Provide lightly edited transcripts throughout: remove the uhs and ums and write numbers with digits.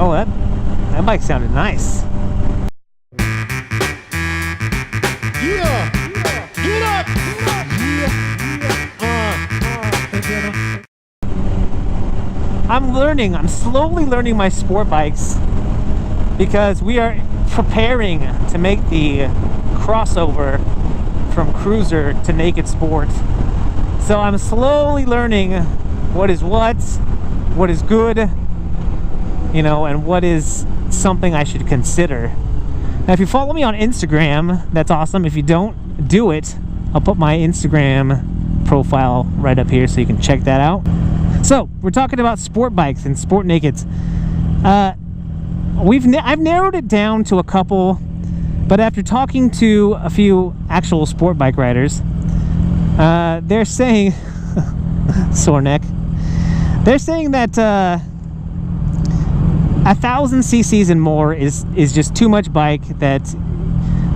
Oh, that bike sounded nice. Yeah! Get up! I'm slowly learning my sport bikes because we are preparing to make the crossover from cruiser to naked sport. So I'm slowly learning what is good, you know, and what is something I should consider. Now, if you follow me on Instagram, that's awesome. If you don't, do it. I'll put my Instagram profile right up here so you can check that out. So, we're talking about sport bikes and sport nakeds. I've narrowed it down to a couple, but after talking to a few actual sport bike riders, they're saying, sore neck, they're saying that 1,000 cc's and more is just too much bike. That,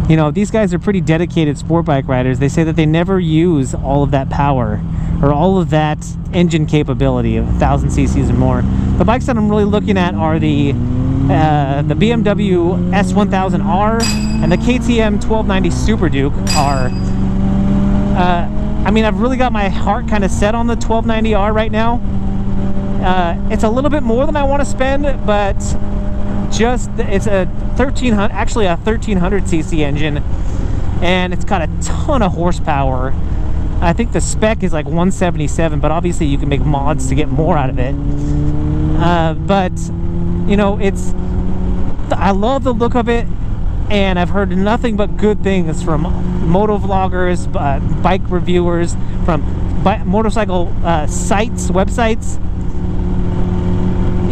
you know, these guys are pretty dedicated sport bike riders. They say that they never use all of that power or all of that engine capability of 1,000 cc's and more. The bikes that I'm really looking at are the BMW S1000R and the KTM 1290 Super Duke R. I mean, I've really got my heart kind of set on the 1290R right now. It's a little bit more than I want to spend, but it's a 1300 cc engine, and it's got a ton of horsepower. I think the spec is like 177, but obviously you can make mods to get more out of it. But you know, I love the look of it, and I've heard nothing but good things from moto vloggers, bike reviewers, from motorcycle websites.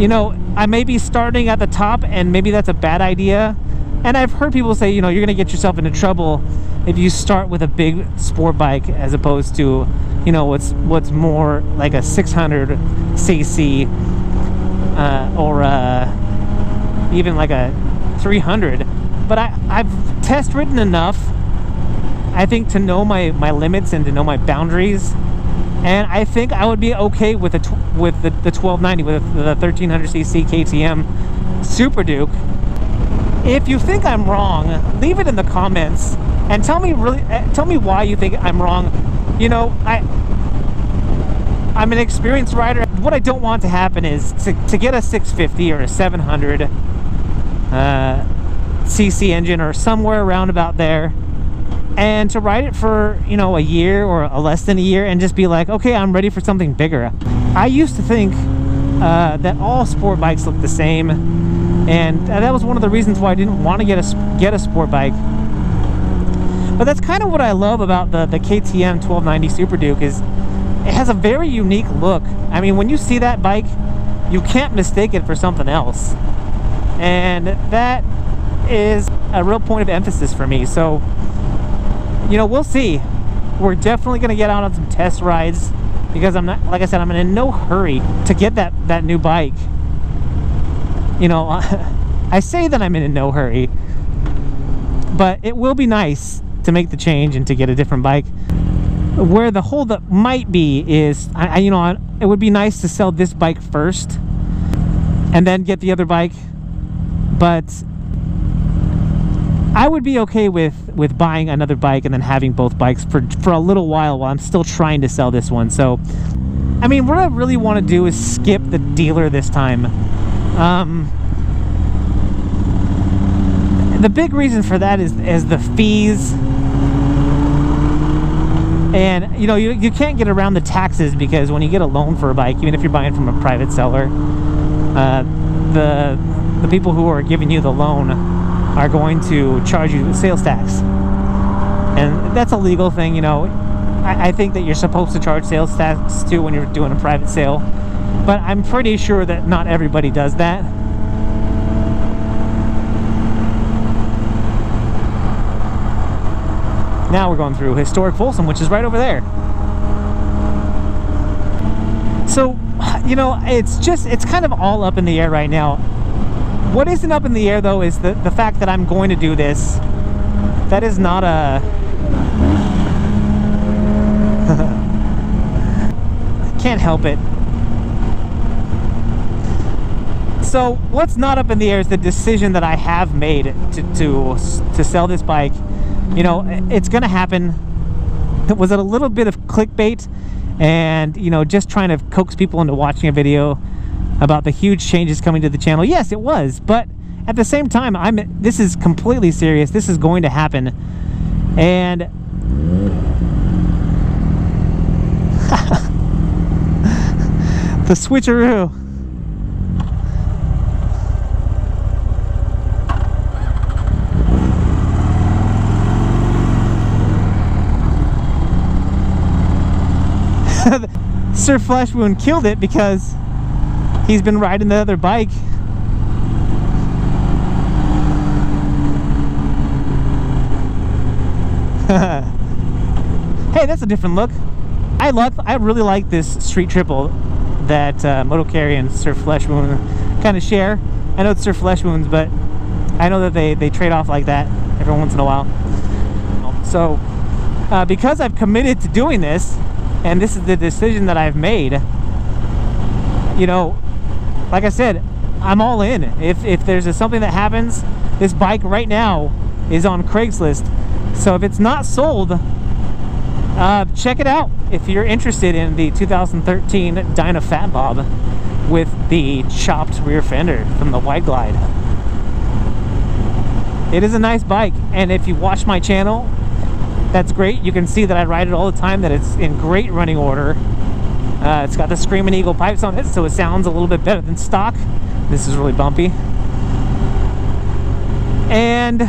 You know, I may be starting at the top, and maybe that's a bad idea. And I've heard people say, you know, you're going to get yourself into trouble if you start with a big sport bike as opposed to, you know, what's more like a 600 cc or even like a 300. But I've test ridden enough, I think, to know my limits and to know my boundaries. And I think I would be okay with the 1290, with the 1300cc KTM Super Duke. If you think I'm wrong, leave it in the comments and tell me why you think I'm wrong. You know, I'm an experienced rider. What I don't want to happen is to get a 650 or a 700 cc engine or somewhere around about there, and to ride it for, you know, a year or less than a year and just be like, okay, I'm ready for something bigger. I used to think that all sport bikes look the same, and that was one of the reasons why I didn't want to get a sport bike. But that's kind of what I love about the KTM 1290 Super Duke, is it has a very unique look. I mean, when you see that bike, you can't mistake it for something else, and that is a real point of emphasis for me. So, you know, we'll see. We're definitely going to get out on some test rides, because I'm not, like I said, I'm in no hurry to get that new bike. You know, I say that I'm in no hurry, but it will be nice to make the change and to get a different bike. Where the holdup might be is, you know, it would be nice to sell this bike first and then get the other bike, but I would be okay with buying another bike and then having both bikes for a little while I'm still trying to sell this one. So, I mean, what I really want to do is skip the dealer this time. The big reason for that is the fees. And, you know, you can't get around the taxes, because when you get a loan for a bike, even if you're buying from a private seller, the people who are giving you the loan are going to charge you sales tax. And that's a legal thing, you know. I think that you're supposed to charge sales tax too when you're doing a private sale, but I'm pretty sure that not everybody does that. Now we're going through historic Folsom, which is right over there. So, you know, it's kind of all up in the air right now. What isn't up in the air, though, is the fact that I'm going to do this. That is not a... Can't help it. So what's not up in the air is the decision that I have made to sell this bike. You know, it's gonna happen. Was it a little bit of clickbait and, you know, just trying to coax people into watching a video about the huge changes coming to the channel? Yes, it was, but at the same time, this is completely serious. This is going to happen. And the switcheroo. Sir Flesh Wound killed it because he's been riding the other bike. Hey, that's a different look. I really like this street triple that Moto Carry and Sir Flesh Wound kind of share. I know it's Sir Flesh Wounds, but I know that they trade off like that every once in a while. So because I've committed to doing this, and this is the decision that I've made, you know, like I said, I'm all in. If there's something that happens, this bike right now is on Craigslist. So if it's not sold, check it out if you're interested in the 2013 Dyna Fat Bob with the chopped rear fender from the Wide Glide. It is a nice bike, and if you watch my channel, that's great. You can see that I ride it all the time, that it's in great running order. It's got the Screaming Eagle pipes on it, so it sounds a little bit better than stock. This is really bumpy. And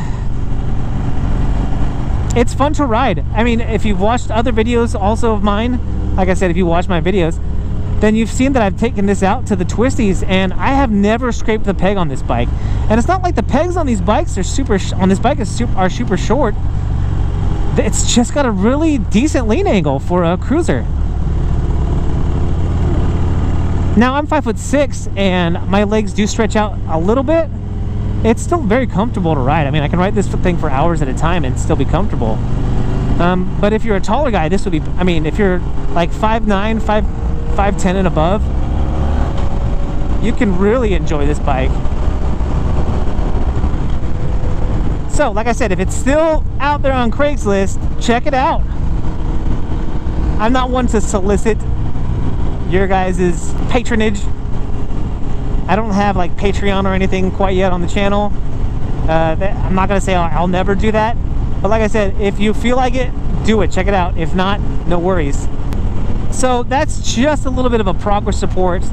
it's fun to ride. I mean, if you've watched other videos also of mine, like I said, if you watch my videos, then you've seen that I've taken this out to the twisties, and I have never scraped the peg on this bike. And it's not like the pegs on these bikes are super short. It's just got a really decent lean angle for a cruiser. Now I'm 5'6", and my legs do stretch out a little bit. It's still very comfortable to ride. I mean, I can ride this thing for hours at a time and still be comfortable. But if you're a taller guy, this would be, I mean, if you're like 5'9", 5'10" and above, you can really enjoy this bike. So, like I said, if it's still out there on Craigslist, check it out. I'm not one to solicit your guys' patronage. I don't have like Patreon or anything quite yet on the channel. I'm not gonna say I'll never do that, but like I said, if you feel like it, do it, check it out. If not, no worries. So that's just a little bit of a progress report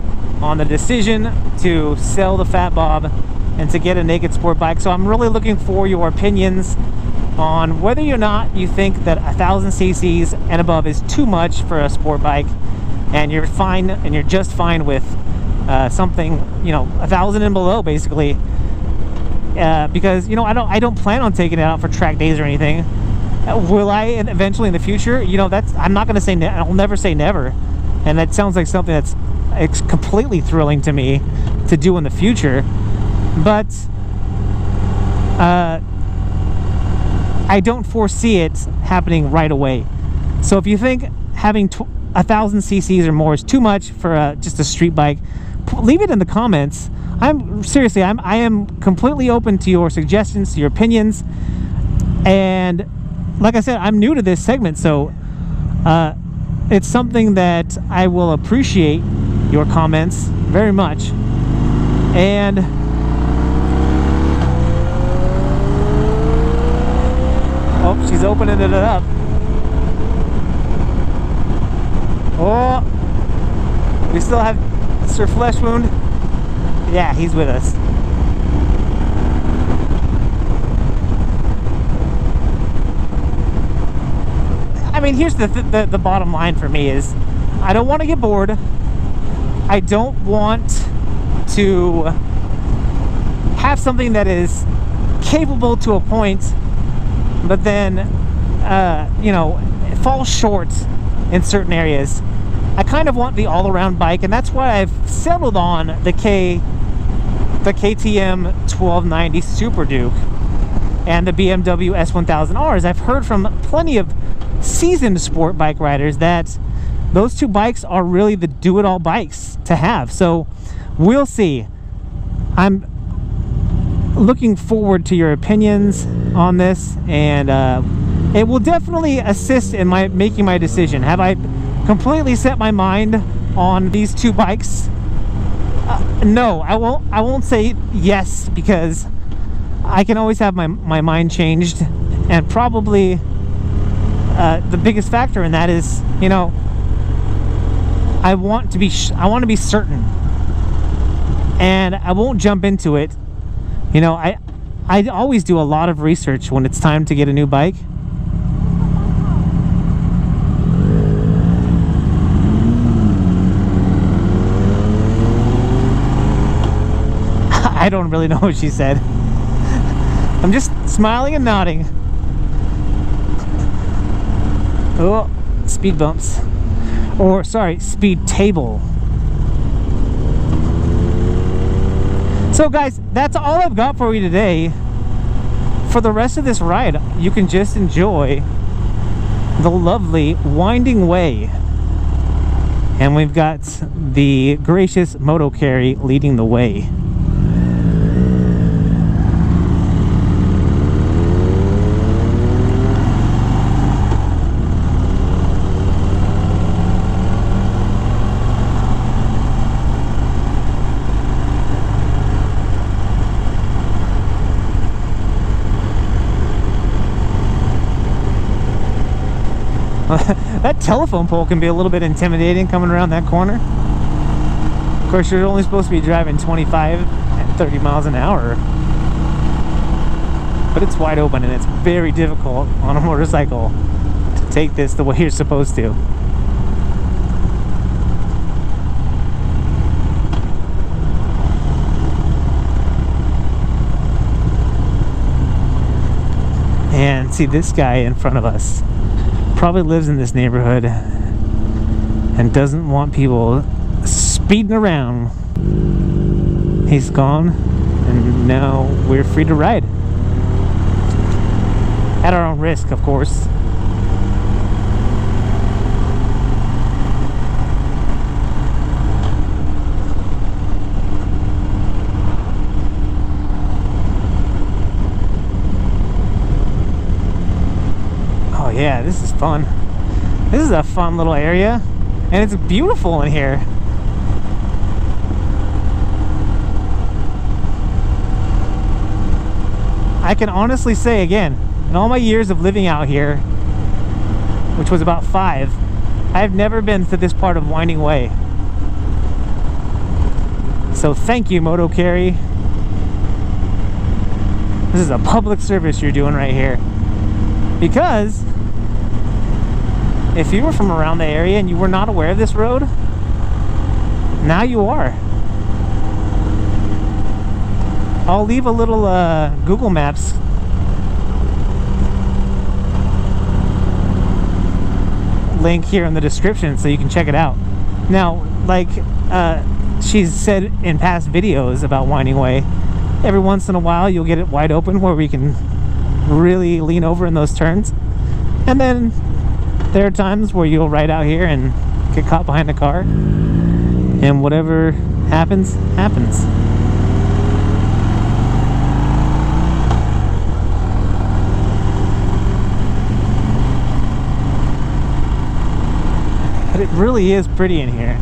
on the decision to sell the Fat Bob and to get a naked sport bike. So I'm really looking for your opinions on whether or not you think that 1,000 cc's and above is too much for a sport bike, and you're fine, and you're just fine with something, you know, 1,000 and below, basically. Because, you know, I don't plan on taking it out for track days or anything. Will I eventually in the future? You know, I'm not going to say I'll never say never, and that sounds like something it's completely thrilling to me to do in the future. But I don't foresee it happening right away. So if you think having 1,000 cc's or more is too much for just a street bike, leave it in the comments. I am completely open to your suggestions, to your opinions. And like I said, I'm new to this segment, so it's something that I will appreciate your comments very much. And oh, she's opening it up. Oh, we still have Sir Flesh Wound. Yeah, he's with us. I mean, here's the bottom line for me is I don't want to get bored. I don't want to have something that is capable to a point, but then, you know, it falls short in certain areas. I kind of want the all-around bike, and that's why I've settled on the KTM 1290 Super Duke and the BMW S1000Rs. I've heard from plenty of seasoned sport bike riders that those two bikes are really the do-it-all bikes to have. So we'll see. I'm looking forward to your opinions on this, and it will definitely assist in my making my decision. Have I completely set my mind on these two bikes? No, I won't say yes, because I can always have my mind changed, and probably the biggest factor in that is, you know, I want to be certain, and I won't jump into it. You know, I always do a lot of research when it's time to get a new bike. I don't really know what she said. I'm just smiling and nodding. Oh, speed bumps. Or, sorry, speed table. So guys, that's all I've got for you today. For the rest of this ride, you can just enjoy the lovely winding way. And we've got the gracious Moto Carry leading the way. That telephone pole can be a little bit intimidating coming around that corner. Of course, you're only supposed to be driving 25 and 30 miles an hour. But it's wide open, and it's very difficult on a motorcycle to take this the way you're supposed to. And see, this guy in front of us probably lives in this neighborhood and doesn't want people speeding around. He's gone, and now we're free to ride. At our own risk, of course. Yeah, this is fun. This is a fun little area, and it's beautiful in here. I can honestly say, again, in all my years of living out here, which was about 5, I've never been to this part of Winding Way. So thank you, Moto Carry. This is a public service you're doing right here. Because if you were from around the area and you were not aware of this road, now you are. I'll leave a little Google Maps link here in the description so you can check it out. Now, like she's said in past videos about Winding Way, every once in a while you'll get it wide open where we can really lean over in those turns, and then there are times where you'll ride out here and get caught behind a car, and whatever happens, happens. But it really is pretty in here.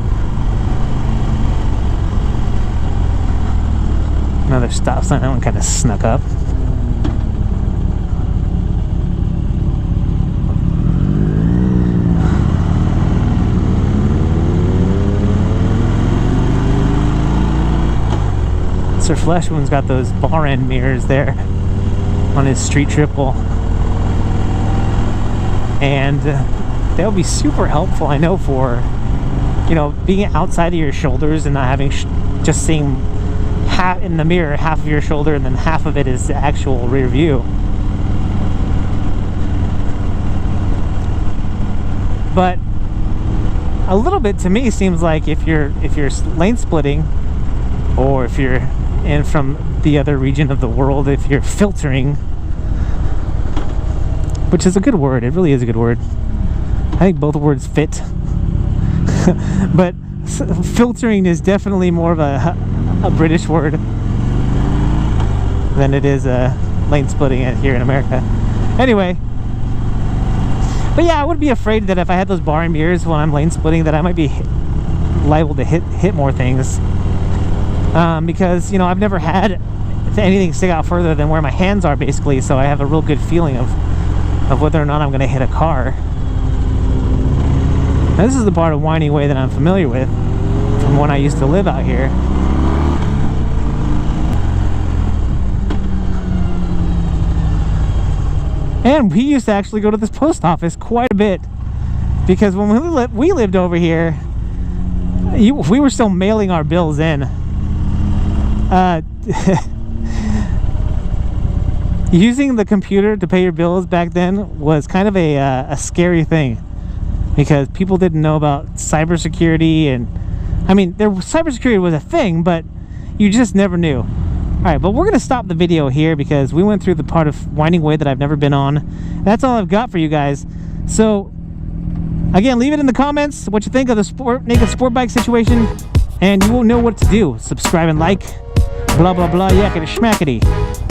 Another stop sign. That one kind of snuck up. Sir Fleshman's got those bar end mirrors there on his street triple, and they'll be super helpful, I know, for, you know, being outside of your shoulders and not having just seeing half in the mirror, half of your shoulder, and then half of it is the actual rear view. But a little bit to me seems like if you're lane splitting, or if you're in from the other region of the world, if you're filtering, which is a good word, it really is a good word. I think both words fit. But filtering is definitely more of a British word. than it is lane splitting it here in America. Anyway, but yeah, I would be afraid that if I had those bar and mirrors when I'm lane splitting, that I might be liable to hit more things, because, you know, I've never had anything stick out further than where my hands are, basically, so I have a real good feeling of whether or not I'm going to hit a car. Now, this is the part of Winding Way that I'm familiar with from when I used to live out here. And we used to actually go to this post office quite a bit, because when we lived over here, we were still mailing our bills in. Using the computer to pay your bills back then was kind of a scary thing, because people didn't know about cybersecurity, and I mean, cybersecurity was a thing, but you just never knew. All right, but we're gonna stop the video here because we went through the part of Winding Way that I've never been on. That's all I've got for you guys. So again, leave it in the comments what you think of the naked sport bike situation, and you won't know what to do. Subscribe and like, blah blah blah, yakety schmackety.